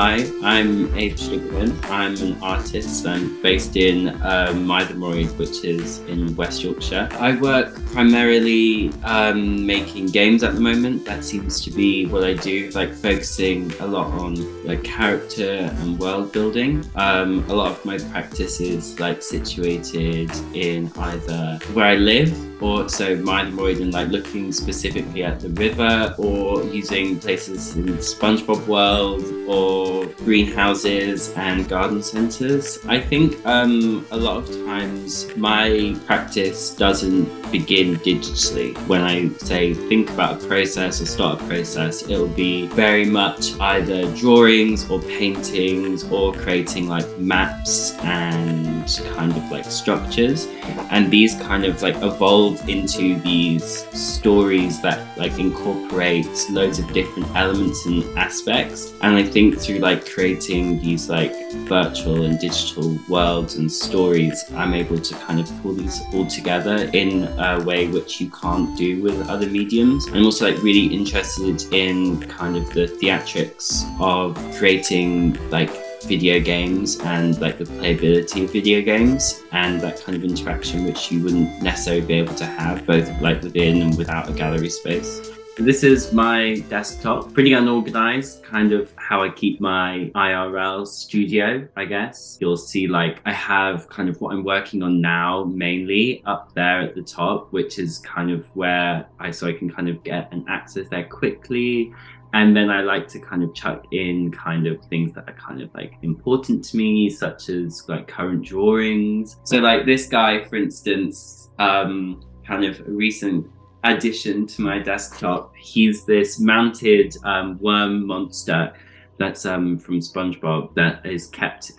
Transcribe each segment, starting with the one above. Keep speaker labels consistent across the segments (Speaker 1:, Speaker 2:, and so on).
Speaker 1: Hi, I'm Abe Sugarman. I'm an artist. I'm based in Mytholmroyd, which is in West Yorkshire. I work primarily making games at the moment. That seems to be what I do, like focusing a lot on like character and world building. A lot of my practice is like situated in either where I live, or so Mytholmroyd, and like looking specifically at the river, or using places in SpongeBob world, or greenhouses and garden centres. I think a lot of times my practice doesn't begin digitally. When I say think about a process or start a process, it'll be very much either drawings or paintings or creating like maps and kind of like structures, and these kind of like evolve into these stories that like incorporate loads of different elements and aspects. And I think through like creating these like virtual and digital worlds and stories, I'm able to kind of pull these all together in a way which you can't do with other mediums. I'm also like really interested in kind of the theatrics of creating like video games and like the playability of video games, and that kind of interaction which you wouldn't necessarily be able to have both like within and without a gallery space. This is my desktop, pretty unorganized, kind of how I keep my IRL studio, I guess. You'll see like I have kind of what I'm working on now mainly up there at the top, which is kind of where I can kind of get an access there quickly. And then I like to kind of chuck in kind of things that are kind of like important to me, such as like current drawings. So like this guy, for instance, kind of a recent addition to my desktop. He's this mounted worm monster that's from SpongeBob that is kept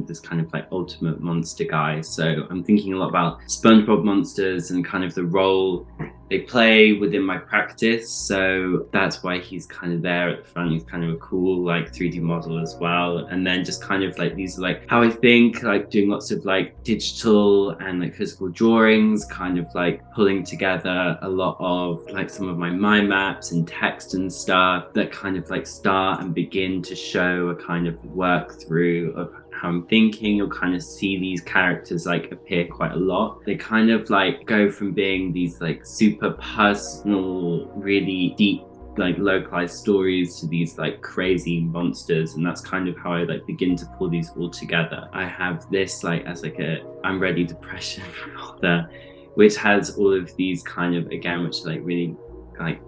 Speaker 1: this kind of like ultimate monster guy. So I'm thinking a lot about SpongeBob monsters and kind of the role they play within my practice. So that's why he's kind of there at the front. He's kind of a cool like 3D model as well. And then just kind of like these are like how I think, like doing lots of like digital and like physical drawings, kind of like pulling together a lot of like some of my mind maps and text and stuff that kind of like start and begin to show a kind of work through of how I'm thinking. You'll kind of see these characters like appear quite a lot. They kind of like go from being these like super personal, really deep, like localized stories to these like crazy monsters, and that's kind of how I like begin to pull these all together. I have this like as like a I'm Ready depression author, which has all of these kind of, again, which are like really like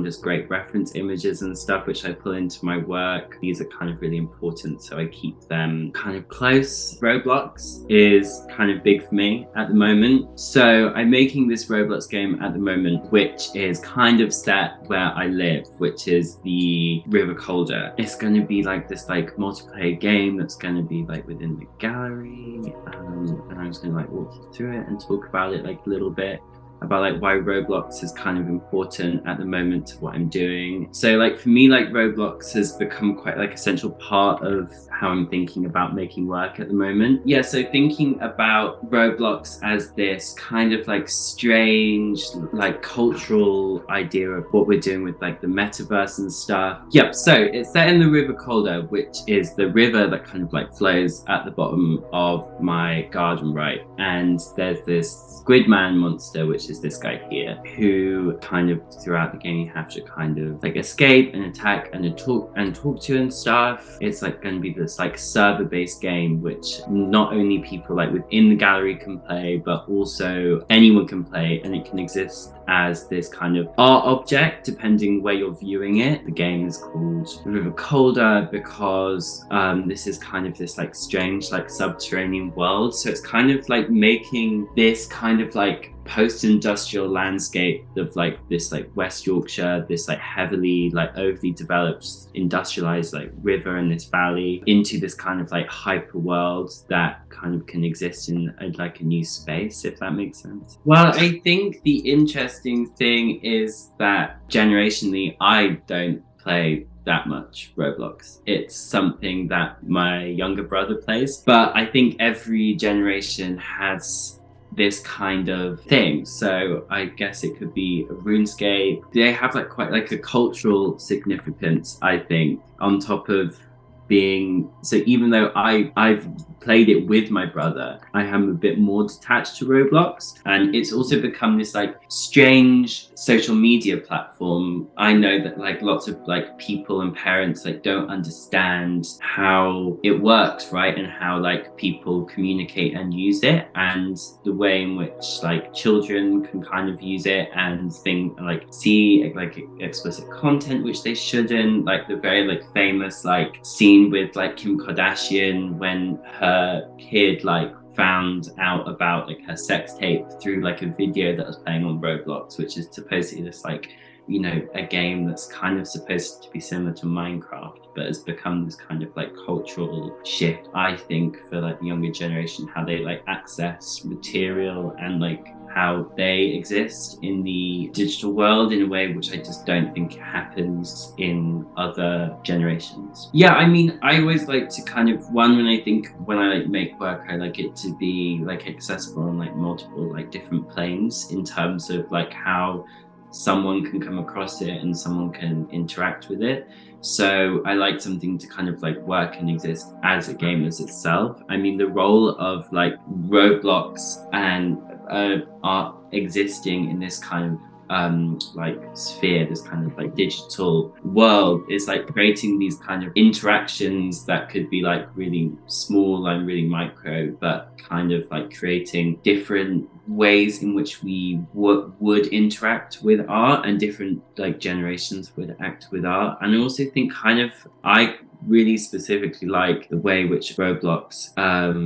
Speaker 1: just great reference images and stuff which I pull into my work. These are kind of really important, so I keep them kind of close. Roblox is kind of big for me at the moment, so I'm making this Roblox game at the moment which is kind of set where I live, which is the River Calder. It's going to be like this like multiplayer game that's going to be like within the gallery, and I'm just going to like walk you through it and talk about it like a little bit about like why Roblox is kind of important at the moment to what I'm doing. So like for me, like Roblox has become quite like a central part of how I'm thinking about making work at the moment. Yeah, so thinking about Roblox as this kind of like strange like cultural idea of what we're doing with like the metaverse and stuff. Yep, so it's set in the River Calder, which is the river that kind of like flows at the bottom of my garden, right? And there's this Squidman monster, which is this guy here, who kind of throughout the game you have to kind of like escape and attack and talk to and stuff. It's like going to be this like server-based game which not only people like within the gallery can play, but also anyone can play, and it can exist as this kind of art object depending where you're viewing it. The game is called River Calder because this is kind of this like strange like subterranean world. So it's kind of like making this kind of like post-industrial landscape of like this like West Yorkshire, this like heavily like overly developed industrialized like river and this valley, into this kind of like hyper world that kind of can exist in like a new space, if that makes sense. Well, I think the interesting thing is that generationally I don't play that much Roblox. It's something that my younger brother plays, but I think every generation has this kind of thing. So I guess it could be a RuneScape. They have like quite like a cultural significance, I think, on top of being, so even though I've played it with my brother, I am a bit more detached to Roblox, and it's also become this like strange social media platform. I know that like lots of like people and parents like don't understand how it works, right, and how like people communicate and use it, and the way in which like children can kind of use it and think like see like explicit content which they shouldn't, like the very like famous like scene with like Kim Kardashian when her kid like found out about like her sex tape through like a video that was playing on Roblox, which is supposedly just like, you know, a game that's kind of supposed to be similar to Minecraft, but has become this kind of like cultural shift, I think, for like the younger generation, how they like access material and like how they exist in the digital world in a way which I just don't think happens in other generations. Yeah, I mean, I always like to kind of, when I like make work, I like it to be like accessible on like multiple like different planes in terms of like how someone can come across it and someone can interact with it. So I like something to kind of like work and exist as a game as itself. I mean, the role of like Roblox and art existing in this kind of like sphere, this kind of like digital world, is like creating these kind of interactions that could be like really small and really micro, but kind of like creating different ways in which we would interact with art, and different like generations would act with art. And I also think kind of I really specifically like the way which Roblox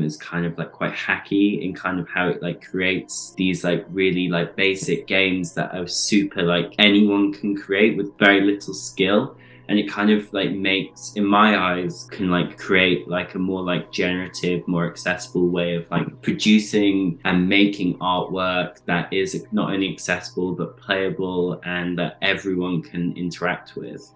Speaker 1: is kind of like quite hacky in kind of how it like creates these like really like basic games that are super like anyone can create with very little skill. And it kind of like makes, in my eyes, can like create like a more like generative, more accessible way of like producing and making artwork that is not only accessible but playable, and that everyone can interact with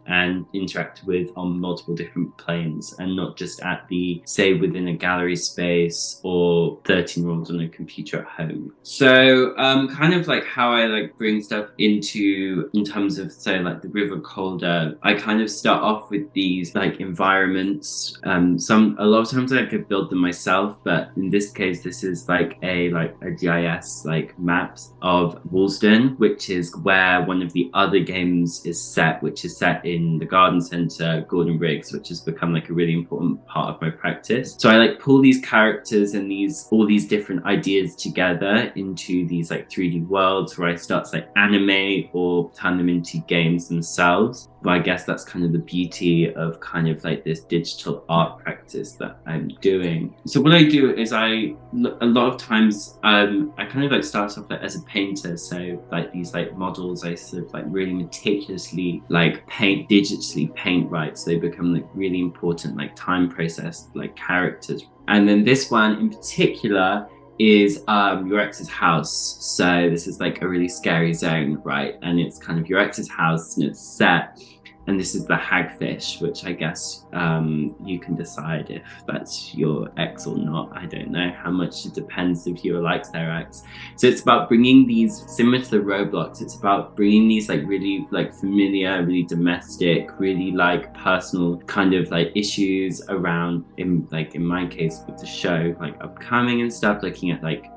Speaker 1: on multiple different planes, and not just at the, say, within a gallery space or 13-year-olds on a computer at home. So kind of like how I like bring stuff into, in terms of, say, like the River Calder, I kind of start off with these like environments. A lot of times I could build them myself, but in this case this is like a GIS like maps of Woolsden, which is where one of the other games is set, which is set in the garden centre Gordon Briggs, which has become like a really important part of my practice. So I like pull these characters and all these different ideas together into these like 3D worlds where I start to like animate or turn them into games themselves. But I guess that's kind of the beauty of kind of like this digital art practice that I'm doing. So what I do is a lot of times I kind of like start off like as a painter. So like these like models I sort of like really meticulously like digitally paint, right? So they become like really important like time processed like characters. And then this one in particular is your ex's house. So this is like a really scary zone, right? And it's kind of your ex's house and it's set. And this is the hagfish, which I guess you can decide if that's your ex or not. I don't know how much it depends if you likes their ex. So it's about bringing these, similar to the Roblox, it's about bringing these like really like familiar, really domestic, really like personal kind of like issues around, in my case with the show, like upcoming and stuff, looking at like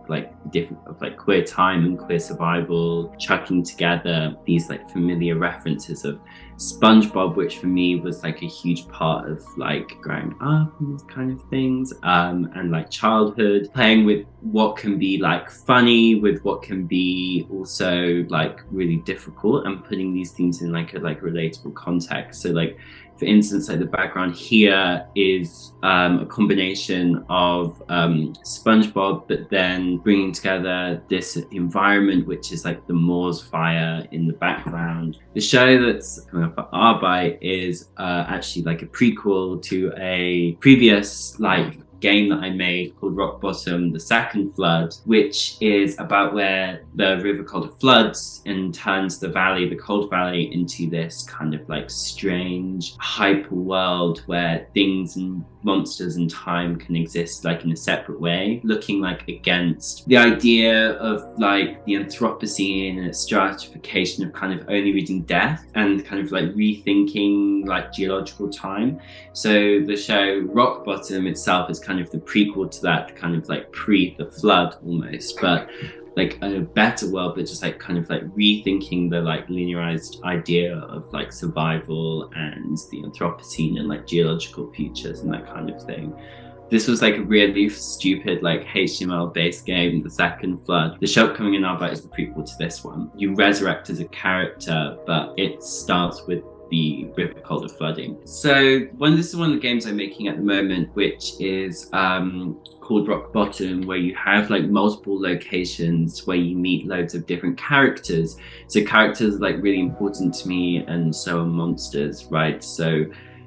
Speaker 1: different of like queer time and queer survival, chucking together these like familiar references of SpongeBob, which for me was like a huge part of like growing up and these kind of things, and like childhood, playing with what can be like funny with what can be also like really difficult, and putting these things in like a like relatable context. So like, for instance, like the background here is a combination of SpongeBob, but then bringing together this environment, which is like the Moors fire in the background. The show that's coming up at Arbite is actually like a prequel to a previous like game that I made called Rock Bottom, The Second Flood, which is about where the River Calder floods and turns the Cold Valley, into this kind of like strange hyper world where things and monsters and time can exist like in a separate way, looking like against the idea of like the Anthropocene and its stratification of kind of only reading death and kind of like rethinking like geological time. So the show Rock Bottom itself is kind of the prequel to that, kind of like pre the flood almost, but like a better world, but just like kind of like rethinking the like linearized idea of like survival and the Anthropocene and like geological futures and that kind of thing. This was like a really stupid like HTML based game, The Second Flood. The show coming in Arbite is the prequel to this one. You resurrect as a character, but it starts with the river called the flooding. So this is one of the games I'm making at the moment, which is called Rock Bottom, where you have like multiple locations where you meet loads of different characters. So characters are like really important to me, and so are monsters, right? So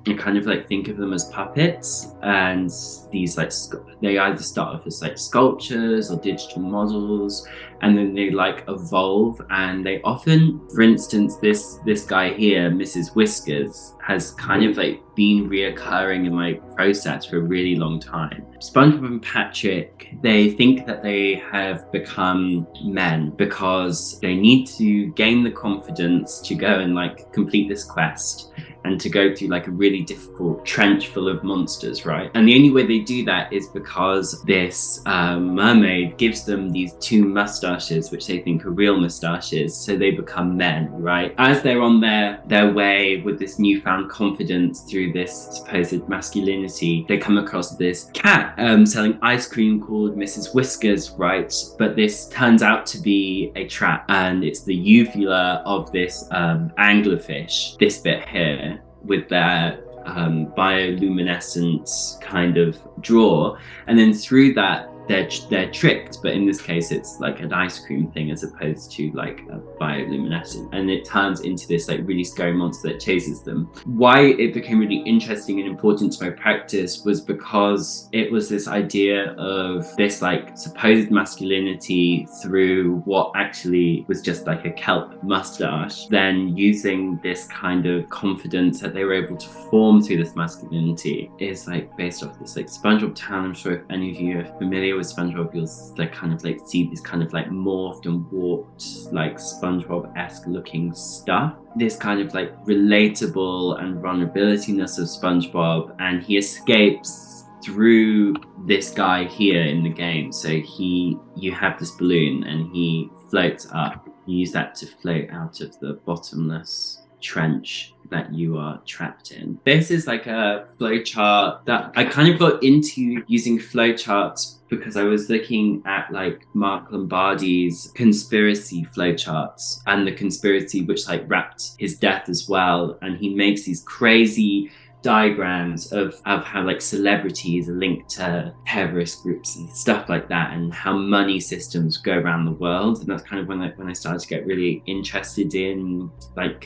Speaker 1: I kind of like think of them as puppets, and these like they either start off as like sculptures or digital models, and then they like evolve, and they often, for instance, this guy here, Mrs. Whiskers, has kind of like been reoccurring in my process for a really long time. SpongeBob and Patrick, they think that they have become men because they need to gain the confidence to go and like complete this quest and to go through like a really difficult trench full of monsters, right? And the only way they do that is because this mermaid gives them these two mustaches, which they think are real mustaches, so they become men, right? As they're on their way with this newfound confidence through this supposed masculinity, they come across this cat selling ice cream called Mrs. Whiskers, right? But this turns out to be a trap, and it's the uvula of this anglerfish, this bit here, with their bioluminescent kind of draw, and then through that they're tricked, but in this case it's like an ice cream thing as opposed to like a bioluminescent, and it turns into this like really scary monster that chases them. Why it became really interesting and important to my practice was because it was this idea of this like supposed masculinity through what actually was just like a kelp mustache, then using this kind of confidence that they were able to form through this masculinity is like based off this like SpongeBob town. I'm sure if any of you are familiar with SpongeBob, you'll like kind of like see this kind of like morphed and warped like SpongeBob-esque looking stuff. This kind of like relatable and vulnerabilityness of SpongeBob, and he escapes through this guy here in the game. So you have this balloon and he floats up. You use that to float out of the bottomless trench that you are trapped in. This is like a flowchart that I kind of got into using flowcharts because I was looking at like Mark Lombardi's conspiracy flowcharts and the conspiracy which like wrapped his death as well. And he makes these crazy diagrams of how like celebrities are linked to terrorist groups and stuff like that, and how money systems go around the world. And that's kind of when I started to get really interested in like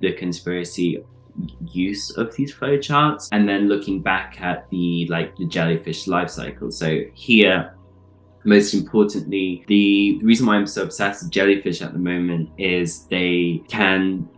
Speaker 1: the conspiracy use of these flowcharts, and then looking back at the jellyfish life cycle. So here, most importantly, the reason why I'm so obsessed with jellyfish at the moment is they can,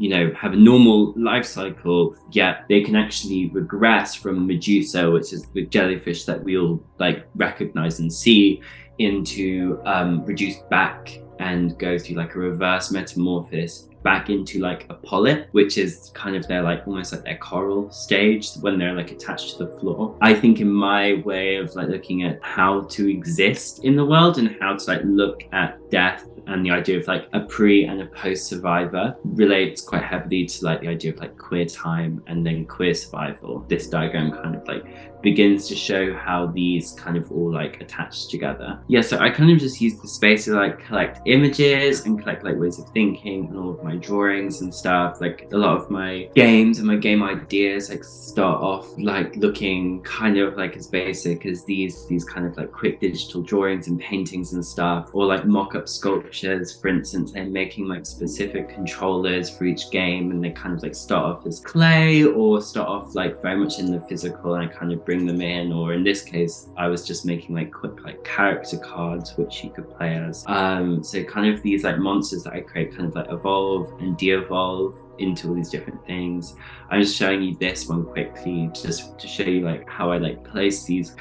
Speaker 1: have a normal life cycle, yet they can actually regress from Medusa, which is the jellyfish that we all like recognize and see, into reduced back and go through like a reverse metamorphosis back into like a polyp, which is kind of their like almost like their coral stage when they're like attached to the floor. I think in my way of like looking at how to exist in the world and how to like look at death and the idea of like a pre and a post survivor relates quite heavily to like the idea of like queer time and then queer survival. This diagram kind of like begins to show how these kind of all like attach together. Yeah, so I kind of just use the space to like collect images and collect like ways of thinking, and all of my drawings and stuff. Like a lot of my games and my game ideas like start off like looking kind of like as basic as these kind of like quick digital drawings and paintings and stuff, or like mock-up sculptures. For instance, I'm making like specific controllers for each game, and they kind of like start off as clay or start off like very much in the physical, and I kind of bring them in. Or in this case, I was just making like quick like character cards which you could play as. So kind of these like monsters that I create kind of like evolve and de-evolve into all these different things. I'm just showing you this one quickly just to show you like how I like place these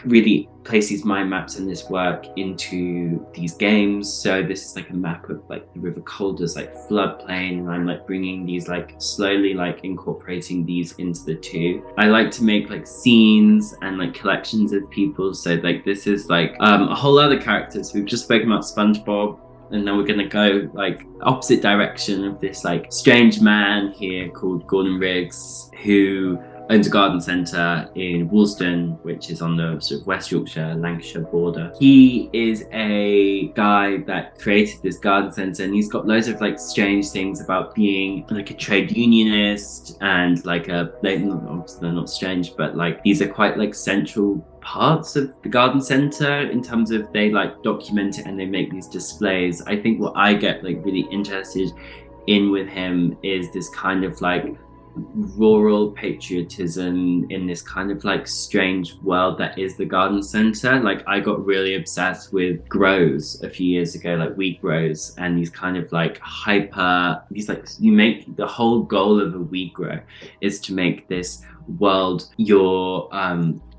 Speaker 1: mind maps and this work into these games. So this is like a map of like the River Calder's like floodplain, and I'm like bringing these like slowly like incorporating these into the two. I like to make like scenes and like collections of people. So like this is like a whole other characters. We've just spoken about SpongeBob, and then we're gonna go like opposite direction of this like strange man here called Gordon Riggs, who owns a garden centre in Woolston, which is on the sort of West Yorkshire, Lancashire border. He is a guy that created this garden centre, and he's got loads of like strange things about being like a trade unionist, and like obviously they're not strange, but like these are quite like central parts of the garden centre in terms of they like document it and they make these displays. I think what I get like really interested in with him is this kind of like rural patriotism in this kind of like strange world that is the garden centre. Like I got really obsessed with grows a few years ago, like wheat grows, and these kind of like these like, you make the whole goal of a wheat grow is to make this world your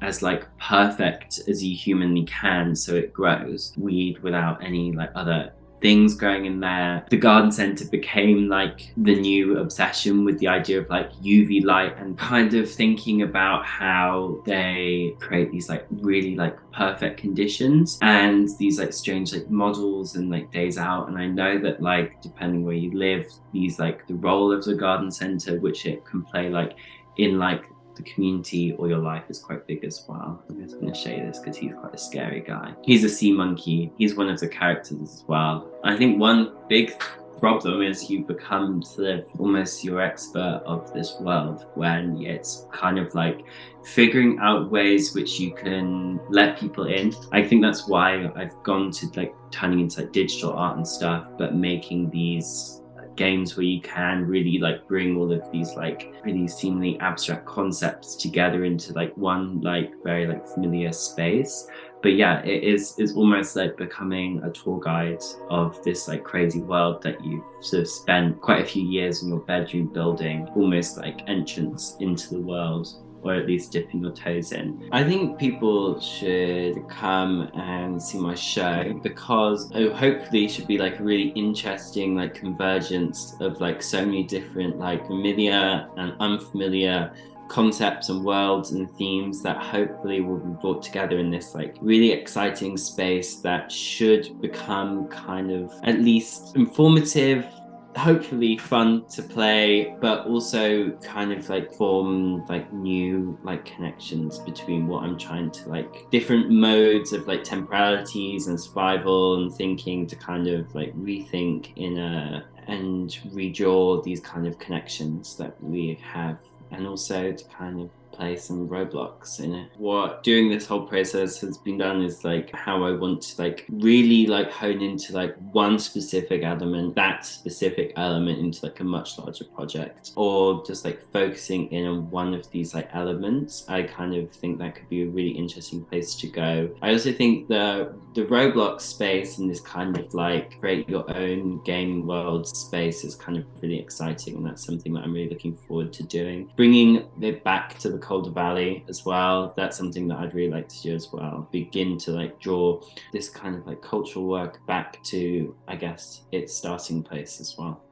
Speaker 1: as like perfect as you humanly can, so it grows weed without any like other things going in there. The garden centre became like the new obsession with the idea of like UV light, and kind of thinking about how they create these like really like perfect conditions and these like strange like models and like days out. And I know that like depending where you live, these like the role of the garden centre, which it can play like in like the community or your life, is quite big as well. I'm just going to show you this because he's quite a scary guy. He's a sea monkey. He's one of the characters as well. I think one big problem is you become sort of almost your expert of this world, when it's kind of like figuring out ways which you can let people in. I think that's why I've gone to like turning into like digital art and stuff, but making these games where you can really like bring all of these like really seemingly abstract concepts together into like one like very like familiar space. But yeah, it's almost like becoming a tour guide of this like crazy world that you've sort of spent quite a few years in your bedroom building, almost like entrance into the world, or at least dipping your toes in. I think people should come and see my show because it hopefully should be like a really interesting like convergence of like so many different like familiar and unfamiliar concepts and worlds and themes that hopefully will be brought together in this like really exciting space that should become kind of at least informative, hopefully fun to play, but also kind of like form like new like connections between what I'm trying to like different modes of like temporalities and survival and thinking, to kind of like rethink and redraw these kind of connections that we have, and also to kind of play some Roblox in it. What doing this whole process has been done is like how I want to like really like hone into like one specific element, that specific element into like a much larger project, or just like focusing in on one of these like elements. I kind of think that could be a really interesting place to go. I also think the Roblox space and this kind of like create your own game world space is kind of really exciting, and that's something that I'm really looking forward to doing. Bringing it back to the Calder Valley as well, that's something that I'd really like to do as well. Begin to like draw this kind of like cultural work back to, I guess, its starting place as well.